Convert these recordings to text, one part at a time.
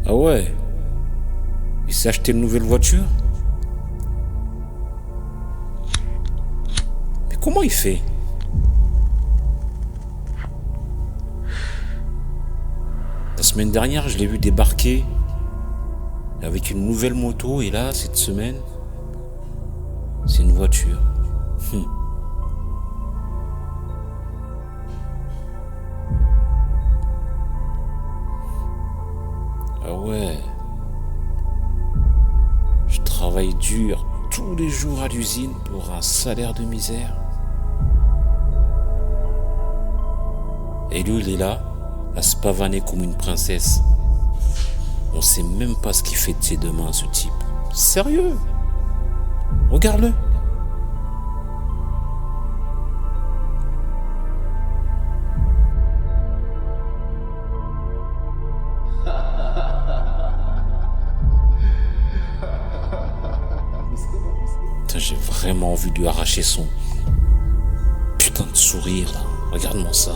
Ah ouais? Il s'est acheté une nouvelle voiture? Mais comment il fait? La semaine dernière, je l'ai vu débarquer avec une nouvelle moto et là, cette semaine, c'est une voiture. Ah ouais. Je travaille dur tous les jours à l'usine pour un salaire de misère. Et lui, il est là, à se pavaner comme une princesse. On sait même pas ce qu'il fait de ses deux mains, ce type. Sérieux? Regarde-le. Putain, j'ai vraiment envie de lui arracher son putain de sourire là. Regarde-moi ça.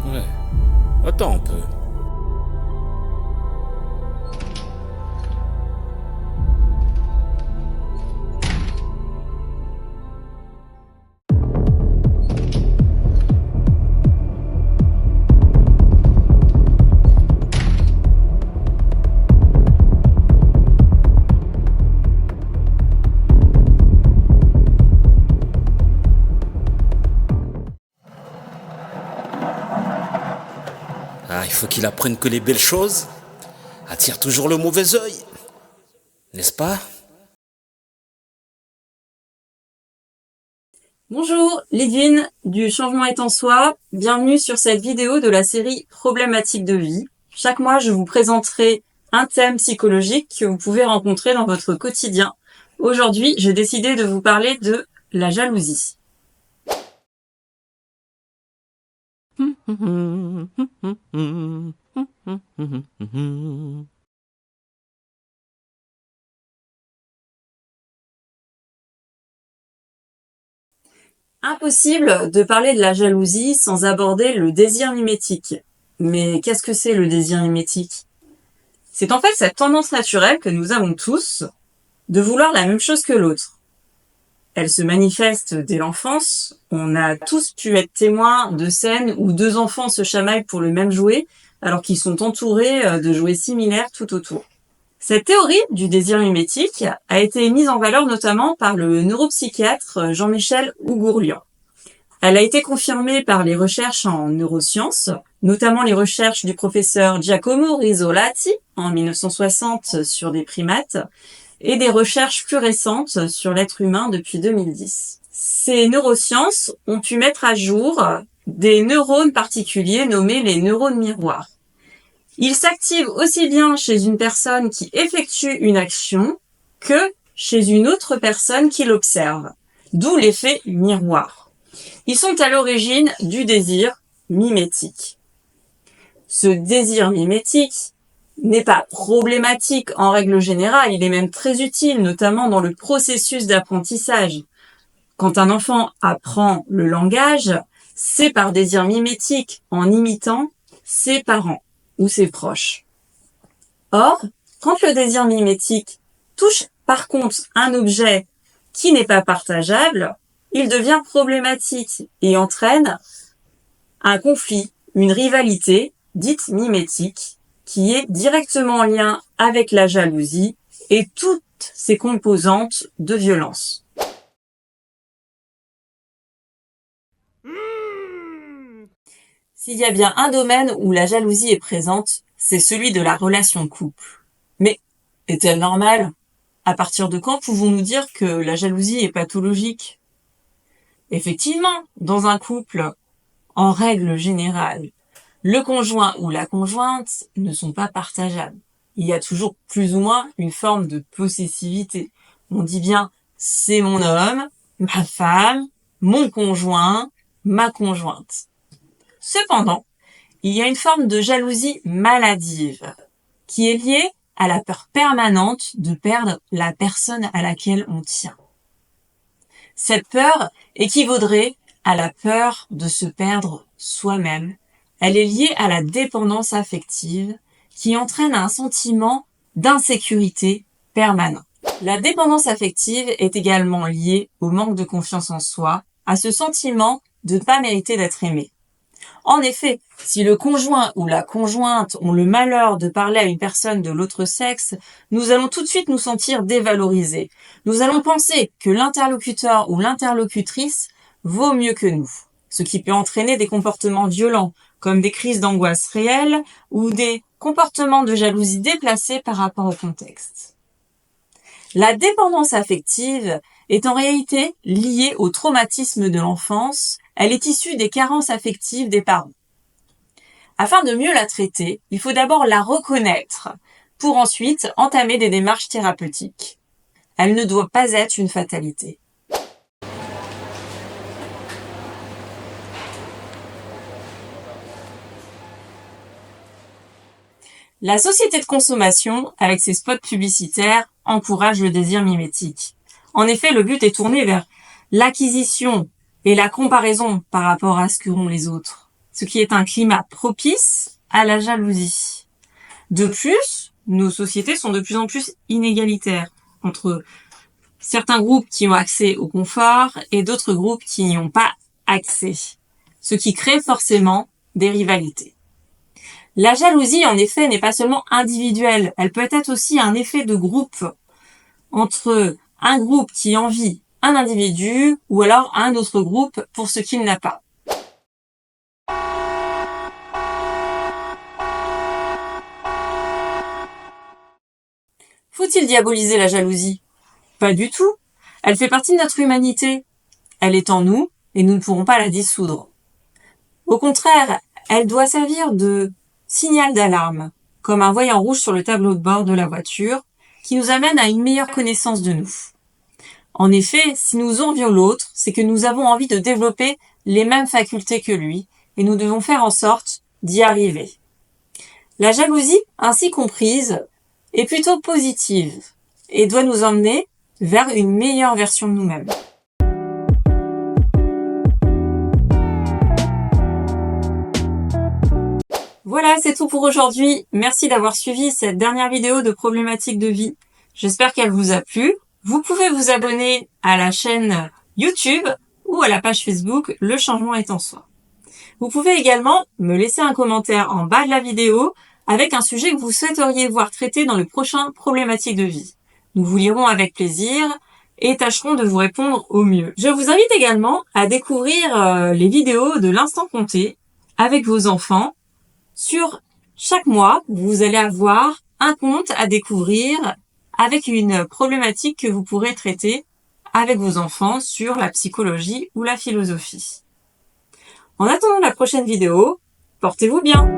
Ouais. Attends un peu. Ah, il faut qu'il apprenne que les belles choses attirent toujours le mauvais œil. N'est-ce pas? Bonjour, Lydine du Changement est en soi. Bienvenue sur cette vidéo de la série Problématiques de vie. Chaque mois, je vous présenterai un thème psychologique que vous pouvez rencontrer dans votre quotidien. Aujourd'hui, j'ai décidé de vous parler de la jalousie. Impossible de parler de la jalousie sans aborder le désir mimétique. Mais qu'est-ce que c'est le désir mimétique? C'est en fait cette tendance naturelle que nous avons tous de vouloir la même chose que l'autre. Elle se manifeste dès l'enfance. On a tous pu être témoins de scènes où deux enfants se chamaillent pour le même jouet alors qu'ils sont entourés de jouets similaires tout autour. Cette théorie du désir mimétique a été mise en valeur notamment par le neuropsychiatre Jean-Michel Ougourlian. Elle a été confirmée par les recherches en neurosciences, notamment les recherches du professeur Giacomo Rizzolatti en 1960 sur des primates et des recherches plus récentes sur l'être humain depuis 2010. Ces neurosciences ont pu mettre à jour des neurones particuliers nommés les neurones miroirs. Ils s'activent aussi bien chez une personne qui effectue une action que chez une autre personne qui l'observe, d'où l'effet miroir. Ils sont à l'origine du désir mimétique. Ce désir mimétique n'est pas problématique en règle générale, il est même très utile, notamment dans le processus d'apprentissage. Quand un enfant apprend le langage, c'est par désir mimétique, en imitant ses parents ou ses proches. Or, quand le désir mimétique touche par contre un objet qui n'est pas partageable, il devient problématique et entraîne un conflit, une rivalité dite mimétique, qui est directement en lien avec la jalousie et toutes ses composantes de violence. S'il y a bien un domaine où la jalousie est présente, c'est celui de la relation couple. Mais est-elle normale? À partir de quand pouvons-nous dire que la jalousie est pathologique? Effectivement, dans un couple, en règle générale, le conjoint ou la conjointe ne sont pas partageables. Il y a toujours plus ou moins une forme de possessivité. On dit bien « c'est mon homme, ma femme, mon conjoint, ma conjointe ». Cependant, il y a une forme de jalousie maladive qui est liée à la peur permanente de perdre la personne à laquelle on tient. Cette peur équivaudrait à la peur de se perdre soi-même. Elle est liée à la dépendance affective qui entraîne un sentiment d'insécurité permanent. La dépendance affective est également liée au manque de confiance en soi, à ce sentiment de ne pas mériter d'être aimé. En effet, si le conjoint ou la conjointe ont le malheur de parler à une personne de l'autre sexe, nous allons tout de suite nous sentir dévalorisés. Nous allons penser que l'interlocuteur ou l'interlocutrice vaut mieux que nous, ce qui peut entraîner des comportements violents, comme des crises d'angoisse réelles ou des comportements de jalousie déplacés par rapport au contexte. La dépendance affective est en réalité liée au traumatisme de l'enfance. Elle est issue des carences affectives des parents. Afin de mieux la traiter, il faut d'abord la reconnaître pour ensuite entamer des démarches thérapeutiques. Elle ne doit pas être une fatalité. La société de consommation, avec ses spots publicitaires, encourage le désir mimétique. En effet, le but est tourné vers l'acquisition et la comparaison par rapport à ce qu'auront les autres, ce qui est un climat propice à la jalousie. De plus, nos sociétés sont de plus en plus inégalitaires entre certains groupes qui ont accès au confort et d'autres groupes qui n'y ont pas accès, ce qui crée forcément des rivalités. La jalousie, en effet, n'est pas seulement individuelle, elle peut être aussi un effet de groupe entre un groupe qui envie un individu ou alors un autre groupe pour ce qu'il n'a pas. Faut-il diaboliser la jalousie? Pas du tout. Elle fait partie de notre humanité. Elle est en nous et nous ne pourrons pas la dissoudre. Au contraire, elle doit servir de signal d'alarme, comme un voyant rouge sur le tableau de bord de la voiture, qui nous amène à une meilleure connaissance de nous. En effet, si nous envions l'autre, c'est que nous avons envie de développer les mêmes facultés que lui, et nous devons faire en sorte d'y arriver. La jalousie, ainsi comprise, est plutôt positive, et doit nous emmener vers une meilleure version de nous-mêmes. Voilà, c'est tout pour aujourd'hui. Merci d'avoir suivi cette dernière vidéo de problématiques de vie. J'espère qu'elle vous a plu. Vous pouvez vous abonner à la chaîne YouTube ou à la page Facebook Le Changement est en soi. Vous pouvez également me laisser un commentaire en bas de la vidéo avec un sujet que vous souhaiteriez voir traité dans le prochain problématique de vie. Nous vous lirons avec plaisir et tâcherons de vous répondre au mieux. Je vous invite également à découvrir les vidéos de l'instant compté avec vos enfants. Sur chaque mois, vous allez avoir un conte à découvrir avec une problématique que vous pourrez traiter avec vos enfants sur la psychologie ou la philosophie. En attendant la prochaine vidéo, portez-vous bien!